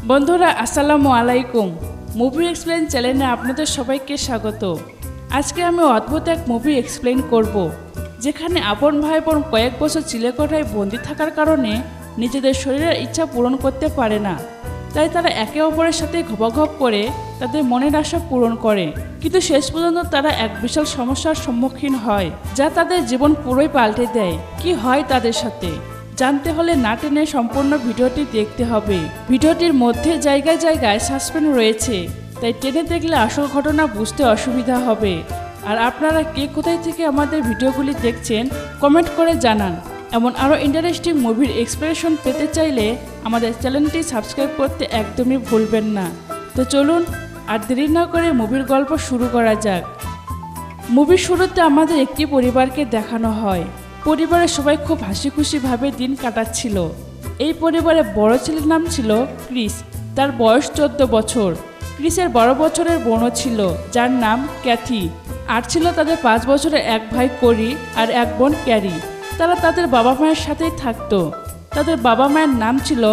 বন্ধুরা আসসালামু আলাইকুম। মুভি এক্সপ্লেন চ্যানেলে আপনাদের সবাইকে স্বাগত। আজকে আমি অদ্ভুত এক মুভি এক্সপ্লেন করব, যেখানে আপন ভাই বোন কয়েক বছর চিলেকোঠায় বন্দি থাকার কারণে নিজেদের শরীরের ইচ্ছা পূরণ করতে পারে না। তাই তারা একে অপরের সাথে ঘপাঘপ করে তাদের মনের আশা পূরণ করে, কিন্তু শেষ পর্যন্ত তারা এক বিশাল সমস্যার সম্মুখীন হয়, যা তাদের জীবন পুরোই পাল্টে দেয়। কি হয় তাদের সাথে জানতে হলে না টেনে সম্পূর্ণ ভিডিওটি দেখতে হবে। ভিডিওটির মধ্যে জায়গায় জায়গায় সাসপেন্স রয়েছে, তাই টেনে দেখলে আসল ঘটনা বুঝতে অসুবিধা হবে। আর আপনারা কে কোথায় থেকে আমাদের ভিডিওগুলি দেখছেন কমেন্ট করে জানান। এমন আরও ইন্টারেস্টিং মুভির এক্সপ্রেশন পেতে চাইলে আমাদের চ্যানেলটি সাবস্ক্রাইব করতে একদমই ভুলবেন না। তো চলুন আর দেরি না করে মুভির গল্প শুরু করা যাক। মুভির শুরুতে আমাদের একটি পরিবারকে দেখানো হয়। পরিবারের সবাই খুব হাসি খুশিভাবে দিন কাটাচ্ছিল। এই পরিবারের বড় ছেলের নাম ছিল ক্রিস, তার বয়স 14 বছর। ক্রিসের 12 বছরের বোনও ছিল, যার নাম ক্যাথি। আর ছিল তাদের 5 বছরের এক ভাই কোরি আর এক বোন ক্যারি। তারা তাদের বাবা মায়ের সাথেই থাকতো। তাদের বাবা মায়ের নাম ছিল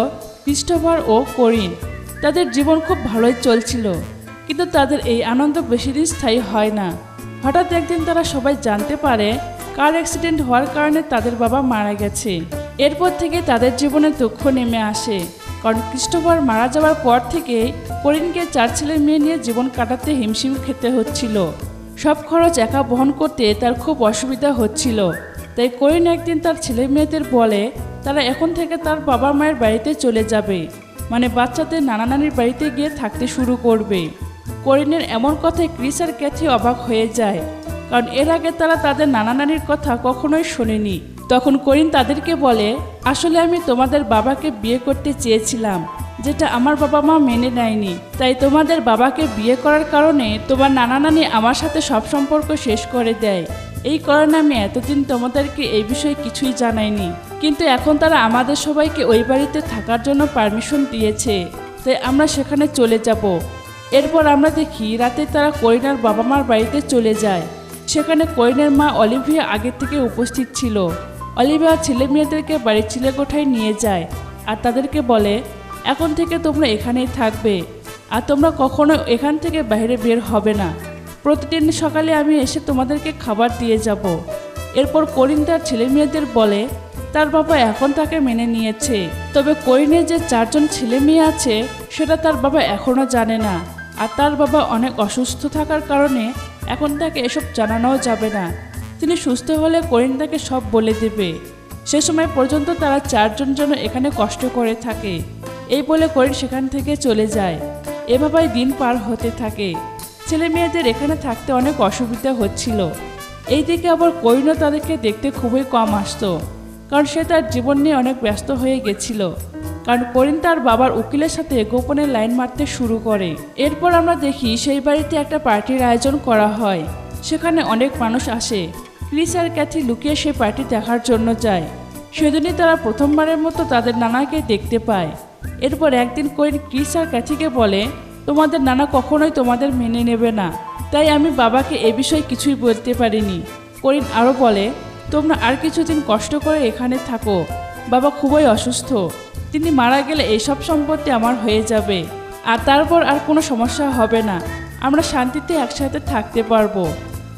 ক্রিস্টোফার ও কোরিন। তাদের জীবন খুব ভালোই চলছিল, কিন্তু তাদের এই আনন্দ বেশি দিন স্থায়ী হয় না। হঠাৎ একদিন তারা সবাই জানতে পারে কার অ্যাক্সিডেন্ট হওয়ার কারণে তাদের বাবা মারা গেছে। এরপর থেকে তাদের জীবনে দুঃখ নেমে আসে, কারণ ক্রিস্টোফার মারা যাওয়ার পর থেকে কোরিনকে 4 ছেলে মেয়ে নিয়ে জীবন কাটাতে হিমশিম খেতে হচ্ছিল। সব খরচ একা বহন করতে তার খুব অসুবিধা হচ্ছিল। তাই কোরিন একদিন তার ছেলে মেয়েদের বলে তারা এখন থেকে তার বাবা মায়ের বাড়িতে চলে যাবে, মানে বাচ্চাদের নানা নানির বাড়িতে গিয়ে থাকতে শুরু করবে। কোরিনের এমন কথায় ক্রিস আর ক্যাথি অবাক হয়ে যায়, কারণ এর আগে তারা তাদের নানা নানির কথা কখনোই শোনেনি। তখন কোরিন তাদেরকে বলে, আসলে আমি তোমাদের বাবাকে বিয়ে করতে চেয়েছিলাম, যেটা আমার বাবা মা মেনে নেয়নি। তাই তোমাদের বাবাকে বিয়ে করার কারণে তোমার নানা নানি আমার সাথে সব সম্পর্ক শেষ করে দেয়। এই কারণে আমি এতদিন তোমাদেরকে এই বিষয়ে কিছুই জানাইনি, কিন্তু এখন তারা আমাদের সবাইকে ওই বাড়িতে থাকার জন্য পারমিশন দিয়েছে, তাই আমরা সেখানে চলে যাব। এরপর আমরা দেখি রাতে তারা কোরিনার বাবা মার বাড়িতে চলে যায়। সেখানে কোরিনের মা অলিভিয়া আগের থেকে উপস্থিত ছিল। অলিভিয়া ছেলে মেয়েদেরকে বাড়ির চিলেকোঠায় নিয়ে যায় আর তাদেরকে বলে, এখন থেকে তোমরা এখানেই থাকবে, আর তোমরা কখনো এখান থেকে বাইরে বের হবে না। প্রতিদিন সকালে আমি এসে তোমাদেরকে খাবার দিয়ে যাব। এরপর কোরিন তার ছেলে মেয়েদের বলে তার বাবা এখন তাকে মেনে নিয়েছে, তবে কোরিনের যে 4 জন ছেলে মেয়ে আছে সেটা তার বাবা এখনও জানে না। আর তার বাবা অনেক অসুস্থ থাকার কারণে এখন তাকে এসব জানানোও যাবে না। তিনি সুস্থ হলে কোরিন তাকে সব বলে দেবে। সে সময় পর্যন্ত তারা 4 জন যেন এখানে কষ্ট করে থাকে। এই বলে কোরিন সেখান থেকে চলে যায়। এভাবেই দিন পার হতে থাকে। ছেলে মেয়েদের এখানে থাকতে অনেক অসুবিধা হচ্ছিল। এইদিকে আবার কোরিনও তাদেরকে দেখতে খুবই কম আসতো, কারণ সে তার জীবন নিয়ে অনেক ব্যস্ত হয়ে গেছিল। কারণ কোরিন তার বাবার উকিলের সাথে গোপনে লাইন মারতে শুরু করে। এরপর আমরা দেখি সেই বাড়িতে একটা পার্টির আয়োজন করা হয়। সেখানে অনেক মানুষ আসে। ক্রিস আর ক্যাথি লুকিয়ে সেই পার্টি দেখার জন্য যায়। সেদিনই তারা প্রথমবারের মতো তাদের নানাকে দেখতে পায়। এরপর একদিন কোরিন ক্রিস আর ক্যাথিকে বলে, তোমাদের নানা কখনোই তোমাদের মেনে নেবে না, তাই আমি বাবাকে এ বিষয়ে কিছুই বলতে পারিনি। কোরিন আরও বলে, তোমরা আর কিছুদিন কষ্ট করে এখানে থাকো, বাবা খুবই অসুস্থ, তিনি মারা গেলে এইসব সম্পত্তি আমার হয়ে যাবে, আর তারপর আর কোনো সমস্যা হবে না, আমরা শান্তিতে একসাথে থাকতে পারবো।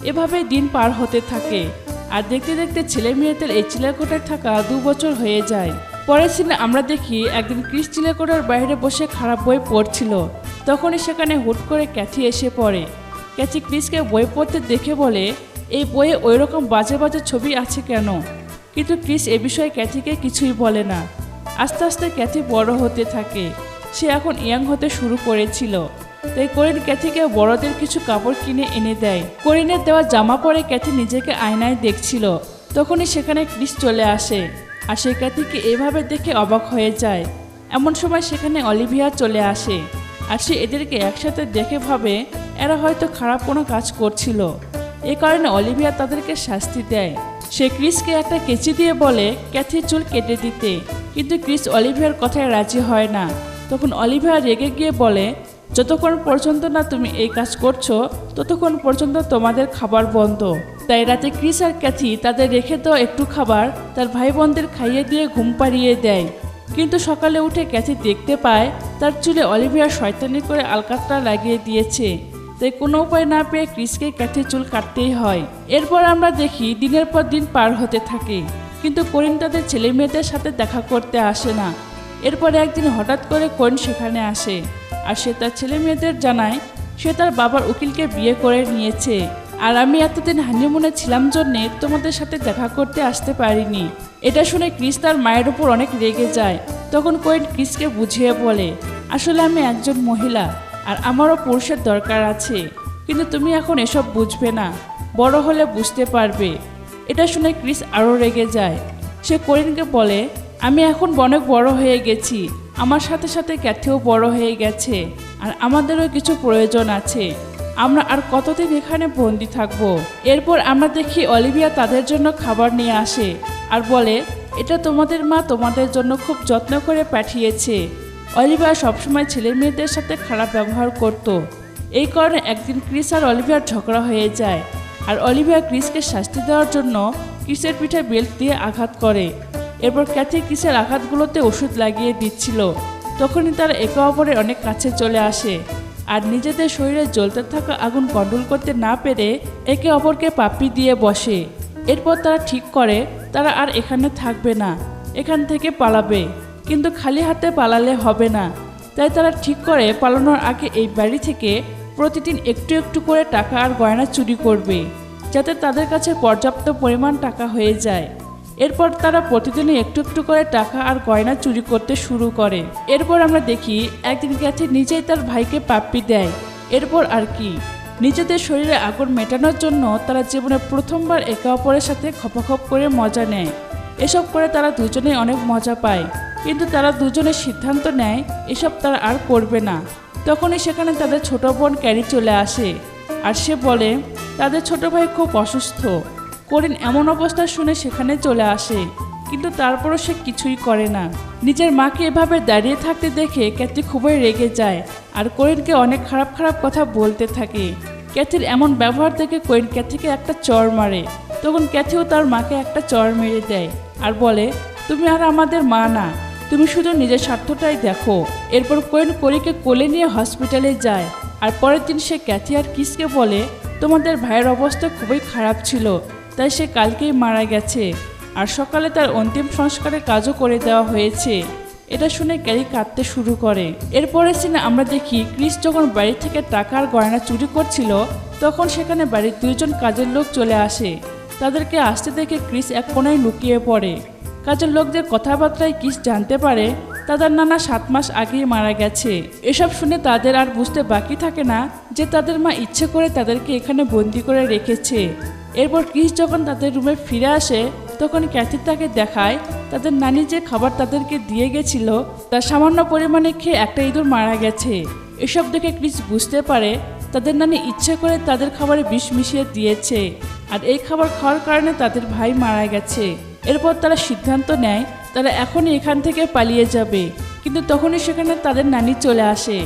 এভাবেই দিন পার হতে থাকে। আর দেখতে দেখতে ছেলে মেয়েদের এই চিলেকোঠায় থাকা 2 বছর হয়ে যায়। পরের সিনে আমরা দেখি একদিন ক্রিস চিলেকোঠার বাইরে বসে খারাপ বই পড়ছিল। তখনই সেখানে হুট করে ক্যাথি এসে পড়ে। ক্যাথি ক্রিসকে বই পড়তে দেখে বলে, এই বইয়ে ওই রকম বাজে বাজে ছবি আছে কেন? কিন্তু ক্রিস এ বিষয়ে ক্যাথিকে কিছুই বলে না। আস্তে আস্তে ক্যাথি বড় হতে থাকে। সে এখন ইয়াং হতে শুরু করেছিল। তাই কোরিন ক্যাথিকে বড়দের কিছু কাপড় কিনে এনে দেয়। কোরিনের দেওয়া জামা পরে ক্যাথি নিজেকে আয়নায় দেখছিল। তখনই সেখানে ক্রিস চলে আসে, আর সে ক্যাথিকে এভাবে দেখে অবাক হয়ে যায়। এমন সময় সেখানে অলিভিয়া চলে আসে, আর সে এদেরকে একসাথে দেখে ভাবে এরা হয়তো খারাপ কোনো কাজ করছিল। এই কারণে অলিভিয়া তাদেরকে শাস্তি দেয়। সে ক্রিসকে একটা কেচি দিয়ে বলে ক্যাথির চুল কেটে দিতে, কিন্তু ক্রিস অলিভিয়ার কথায় রাজি হয় না। তখন অলিভিয়া রেগে গিয়ে বলে, যতক্ষণ পর্যন্ত না তুমি এই কাজ করছো ততক্ষণ পর্যন্ত তোমাদের খাবার বন্ধ। তাই রাতে ক্রিস আর ক্যাথি তাদের রেখে দেওয়া একটু খাবার তার ভাই বোনদের খাইয়ে দিয়ে ঘুম পাড়িয়ে দেয়। কিন্তু সকালে উঠে ক্যাথি দেখতে পায় তার চুলে অলিভিয়া শয়তানি করে আলকাতরা লাগিয়ে দিয়েছে। তাই কোনো উপায় না পেয়ে ক্রিসকে ক্যাথির চুল কাটতেই হয়। এরপর আমরা দেখি দিনের পর দিন পার হতে থাকে, কিন্তু করিন তাদের ছেলে মেয়েদের সাথে দেখা করতে আসে না। এরপর একদিন হঠাৎ করে করিন সেখানে আসে, আর সে তার ছেলে মেয়েদের জানায় সে তার বাবার উকিলকে বিয়ে করে নিয়েছে, আর আমি এতদিন হানিমুনে ছিলাম জন্যে তোমাদের সাথে দেখা করতে আসতে পারিনি। এটা শুনে ক্রিস তার মায়ের উপর অনেক রেগে যায়। তখন করিন ক্রিসকে বুঝিয়ে বলে, আসলে আমি একজন মহিলা আর আমারও পুরুষের দরকার আছে, কিন্তু তুমি এখন এসব বুঝবে না, বড় হলে বুঝতে পারবে। এটা শুনে ক্রিস আরও রেগে যায়। সে করিনকে বলে, আমি এখন অনেক বড় হয়ে গেছি, আমার সাথে সাথে ক্যাথিও বড় হয়ে গেছে, আর আমাদেরও কিছু প্রয়োজন আছে, আমরা আর কতদিন এখানে বন্দি থাকবো। এরপর আমরা দেখি অলিভিয়া তাদের জন্য খাবার নিয়ে আসে আর বলে, এটা তোমাদের মা তোমাদের জন্য খুব যত্ন করে পাঠিয়েছে। অলিভিয়া সবসময় ছেলে মেয়েদের সাথে খারাপ ব্যবহার করত, এই কারণে একদিন ক্রিস আর অলিভিয়ার ঝগড়া হয়ে যায়, আর অলিভিয়া ক্রিসকে শাস্তি দেওয়ার জন্য ক্রিসের পিঠে বেল্ট দিয়ে আঘাত করে। এরপর ক্যাথি ক্রিসের আঘাতগুলোতে ওষুধ লাগিয়ে দিচ্ছিল। তখনই তারা একে অপরের অনেক কাছে চলে আসে, আর নিজেদের শরীরে জ্বলতে থাকা আগুন কন্ট্রোল করতে না পেরে একে অপরকে পাপ্পি দিয়ে বসে। এরপর তারা ঠিক করে তারা আর এখানে থাকবে না, এখান থেকে পালাবে, কিন্তু খালি হাতে পালালে হবে না। তাই তারা ঠিক করে পালানোর আগে এই বাড়ি থেকে প্রতিদিন একটু একটু করে টাকা আর গয়না চুরি করবে, যাতে তাদের কাছে পর্যাপ্ত পরিমাণ টাকা হয়ে যায়। এরপর তারা প্রতিদিনই একটু একটু করে টাকা আর গয়না চুরি করতে শুরু করে। এরপর আমরা দেখি একদিন ক্যাথি নিজেই তার ভাইকে পাপ্পি দেয়। এরপর আর কি, নিজেদের শরীরে আগুন মেটানোর জন্য তারা জীবনে প্রথমবার একে অপরের সাথে খপাখপ করে মজা নেয়। এসব করে তারা দুজনেই অনেক মজা পায়, কিন্তু তারা দুজনে সিদ্ধান্ত নেয় এসব তারা আর করবে না। তখনই সেখানে তাদের ছোট বোন ক্যারি চলে আসে, আর সে বলে তাদের ছোট ভাই খুব অসুস্থ। করিন এমন অবস্থা শুনে সেখানে চলে আসে, কিন্তু তারপরও সে কিছুই করে না। নিজের মাকে এভাবে দাঁড়িয়ে থাকতে দেখে ক্যাথি খুবই রেগে যায়, আর করিনকে অনেক খারাপ খারাপ কথা বলতে থাকে। ক্যাথির এমন ব্যবহার দেখে করিন ক্যাথিকে একটা চড় মারে। তখন ক্যাথিও তার মাকে একটা চড় মেরে দেয় আর বলে, তুমি আর আমাদের মা না, তুমি শুধু নিজের স্বার্থটাই দেখো। এরপর করিন করিকে কোলে নিয়ে হসপিটালে যায়, আর পরের দিন সে ক্যাথি আর ক্রিসকে বলে, তোমাদের ভাইয়ের অবস্থা খুবই খারাপ ছিল, তাই সে কালকেই মারা গেছে, আর সকালে তার অন্তিম সংস্কারের কাজও করে দেওয়া হয়েছে। এটা শুনে ক্যারি কাঁদতে শুরু করে। এরপরের সিনে আমরা দেখি ক্রিস যখন বাড়ি থেকে টাকা আর গয়না চুরি করছিল, তখন সেখানে বাড়ির দুইজন কাজের লোক চলে আসে। তাদেরকে আসতে দেখে ক্রিস এক কোণায় লুকিয়ে পড়ে। কাজের লোকদের কথাবার্তায় ক্রিস জানতে পারে তাদের নানা 7 মাস আগেই মারা গেছে। এসব শুনে তাদের আর বুঝতে বাকি থাকে না যে তাদের মা ইচ্ছে করে তাদেরকে এখানে বন্দি করে রেখেছে। এরপর ক্রিস যখন তাদের রুমে ফিরে আসে, তখন ক্যাথি তাকে দেখায় তাদের নানি যে খাবার তাদেরকে দিয়ে গেছিল তার সামান্য পরিমাণে খেয়ে একটা ইঁদুর মারা গেছে। এসব দেখে ক্রিস বুঝতে পারে তাদের নানি ইচ্ছে করে তাদের খাবারে বিষ মিশিয়ে দিয়েছে, আর এই খাবার খাওয়ার কারণে তাদের ভাই মারা গেছে। এরপর তারা সিদ্ধান্ত নেয় তারা এখনই এখান থেকে পালিয়ে যাবে, কিন্তু তখনই সেখানে তাদের নানি চলে আসে।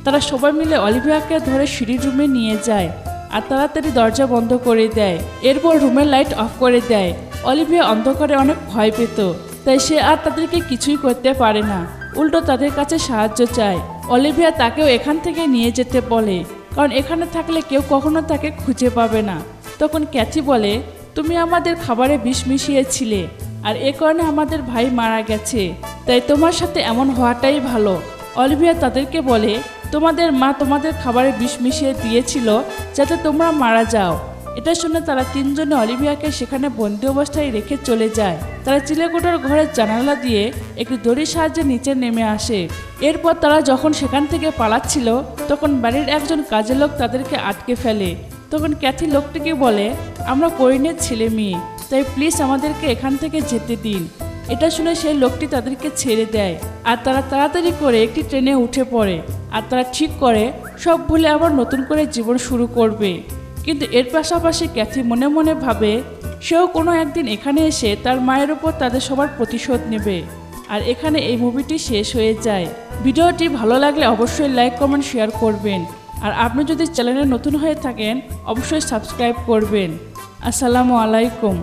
তারা সবাই মিলে অলিভিয়াকে ধরে সিঁড়ির রুমে নিয়ে যায়, আর তাড়াতাড়ি দরজা বন্ধ করে দেয়। এরপর রুমের লাইট অফ করে দেয়। অলিভিয়া অন্ধকারে অনেক ভয় পেত, তাই সে আর তাদেরকে কিছুই করতে পারে না, উল্টো তাদের কাছে সাহায্য চায়। অলিভিয়া তাকেও এখান থেকে নিয়ে যেতে বলে, কারণ এখানে থাকলে কেউ কখনো তাকে খুঁজে পাবে না। তখন ক্যাথি বলে, তুমি আমাদের খাবারে বিষ মিশিয়েছিলে, আর এ কারণে আমাদের ভাই মারা গেছে, তাই তোমার সাথে এমন হওয়াটাই ভালো। অলিভিয়া তাদেরকে বলে, তোমাদের মা তোমাদের খাবারে বিষ মিশিয়ে দিয়েছিল যাতে তোমরা মারা যাও। এটা শুনে তারা তিনজনে অলিভিয়াকে সেখানে বন্দি অবস্থায় রেখে চলে যায়। তারা চিলেকোঠার ঘরের জানালা দিয়ে একটি দড়ির সাহায্যে নিচে নেমে আসে। এরপর তারা যখন সেখান থেকে পালাচ্ছিল, তখন বাড়ির একজন কাজের লোক তাদেরকে আটকে ফেলে। তখন ক্যাথি লোকটিকে বলে, আমরা করিনের ছেলে মেয়ে, তাই প্লিজ আমাদেরকে এখান থেকে যেতে দিন। এটা শুনে সেই লোকটি তাদেরকে ছেড়ে দেয়, আর তারা তাড়াতাড়ি করে একটি ট্রেনে উঠে পড়ে, আর তারা ঠিক করে সব ভুলে আবার নতুন করে জীবন শুরু করবে। কিন্তু এর পাশাপাশি ক্যাথি মনে মনে ভাবে সেও কোনো একদিন এখানে এসে তার মায়ের উপর তাদের সবার প্রতিশোধ নেবে। আর এখানে এই মুভিটি শেষ হয়ে যায়। ভিডিওটি ভালো লাগলে অবশ্যই লাইক কমেন্ট শেয়ার করবেন, আর আপনি যদি চ্যানেলে নতুন হয়ে থাকেন অবশ্যই সাবস্ক্রাইব করবেন। আসসালামু আলাইকুম।